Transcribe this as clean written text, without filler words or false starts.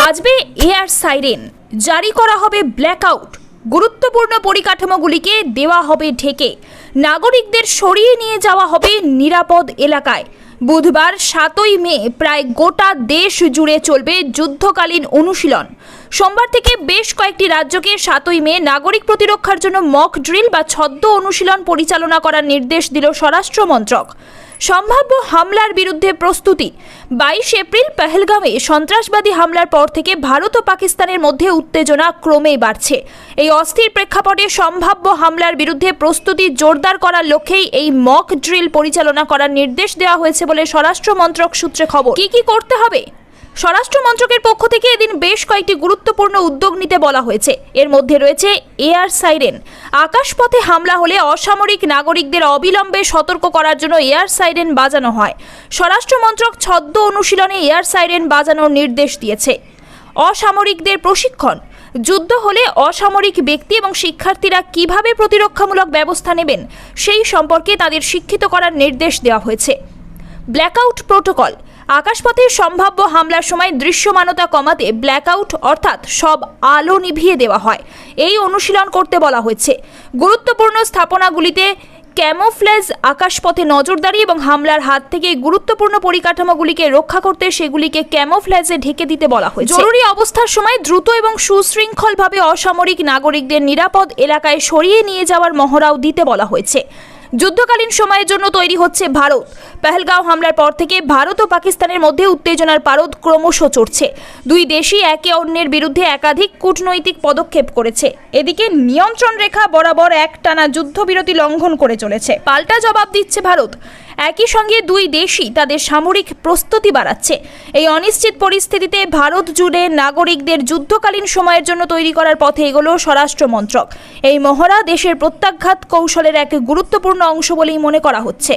বাজবে air siren, জারি করা হবে ব্ল্যাকআউট, গুরুত্বপূর্ণ পরিকাঠামোগুলিকে দেওয়া হবে ঢেকে, নাগরিকদের সরিয়ে নিয়ে যাওয়া হবে নিরাপদ এলাকায়। বুধবার 7ই মে প্রায় গোটা দেশ জুড়ে চলবে যুদ্ধকালীন অনুশীলন। সোমবার থেকে বেশ কয়েকটি রাজ্যকে 7ই মে নাগরিক প্রতিরক্ষার জন্য মক ড্রিল বা ছদ্ম অনুশীলন পরিচালনা করার নির্দেশ দিল স্বরাষ্ট্র মন্ত্রক। সম্ভাব্য হামলার বিরুদ্ধে প্রস্তুতি। 22 এপ্রিল পেহেলগামে সন্ত্রাসবাদী হামলার পর থেকে ভারত ও পাকিস্তানের মধ্যে উত্তেজনা ক্রমেই বাড়ছে। এই অস্থির প্রেক্ষাপটে সম্ভাব্য হামলার বিরুদ্ধে প্রস্তুতি জোরদার করার লক্ষ্যেই এই মক ড্রিল পরিচালনা করার নির্দেশ দেওয়া হয়েছে বলে স্বরাষ্ট্র মন্ত্রক সূত্রে খবর। কি করতে হবে? স্বরাষ্ট্র মন্ত্রকের পক্ষ থেকে এদিন বেশ কয়েকটি গুরুত্বপূর্ণ উদ্যোগ নিতে বলা হয়েছে। এর মধ্যে রয়েছে এয়ার সাইরেন। আকাশপথে হামলা হলে অসামরিক নাগরিকদের অবিলম্বে সতর্ক করার জন্য এয়ার সাইরেন বাজানো হয়। স্বরাষ্ট্র মন্ত্রক ছদ্ম অনুশীলনে এয়ার সাইরেন বাজানোর নির্দেশ দিয়েছে। অসামরিকদের প্রশিক্ষণ। যুদ্ধ হলে অসামরিক ব্যক্তি এবং শিক্ষার্থীরা কিভাবে প্রতিরক্ষামূলক ব্যবস্থা নেবেন সেই সম্পর্কে তাদের শিক্ষিত করার নির্দেশ দেওয়া হয়েছে। Blackout protocol. আকাশপথে সম্ভাব্য হামলার সময় দৃশ্যমানতা কমাতে ব্ল্যাকআউট অর্থাৎ সব আলো নিভিয়ে দেওয়া হয়। এই অনুশীলন করতে বলা হয়েছে। গুরুত্বপূর্ণ স্থাপনাগুলিতে ক্যামোফ্লেজ, আকাশপথে নজরদারি এবং হামলার হাত থেকে গুরুত্বপূর্ণ পরিকাঠামোগুলিকে রক্ষা করতে সেগুলিকে ক্যামোফ্লেজে ঢেকে দিতে বলা হয়েছে। জরুরি অবস্থার সময় দ্রুত এবং সুশৃঙ্খলভাবে অসামরিক নাগরিকদের নিরাপদ এলাকায় সরিয়ে নিয়ে যাওয়ার মহড়াও দিতে বলা হয়েছে। যুদ্ধকালীন সময়ের জন্য তৈরি হচ্ছে ভারত। পেহেলগাঁও হামলার পর থেকে ভারত ও পাকিস্তানের মধ্যে উত্তেজনার পারদ ক্রমশ চড়ছে। দুই দেশই একে অন্যের বিরুদ্ধে একাধিক কূটনৈতিক পদক্ষেপ করেছে। এদিকে নিয়ন্ত্রণ রেখা বরাবর একটানা যুদ্ধবিরতি লঙ্ঘন করে চলেছে। পাল্টা জবাব দিচ্ছে ভারত। একই সঙ্গে দুই দেশই তাদের সামরিক প্রস্তুতি বাড়াচ্ছে। এই অনিশ্চিত পরিস্থিতিতে ভারত জুড়ে নাগরিকদের যুদ্ধকালীন সময়ের জন্য তৈরি করার পথে এগোলো স্বরাষ্ট্র মন্ত্রক। এই মহড়া দেশের প্রত্যাঘাত কৌশলের এক গুরুত্বপূর্ণ অংশ বলেই মনে করা হচ্ছে।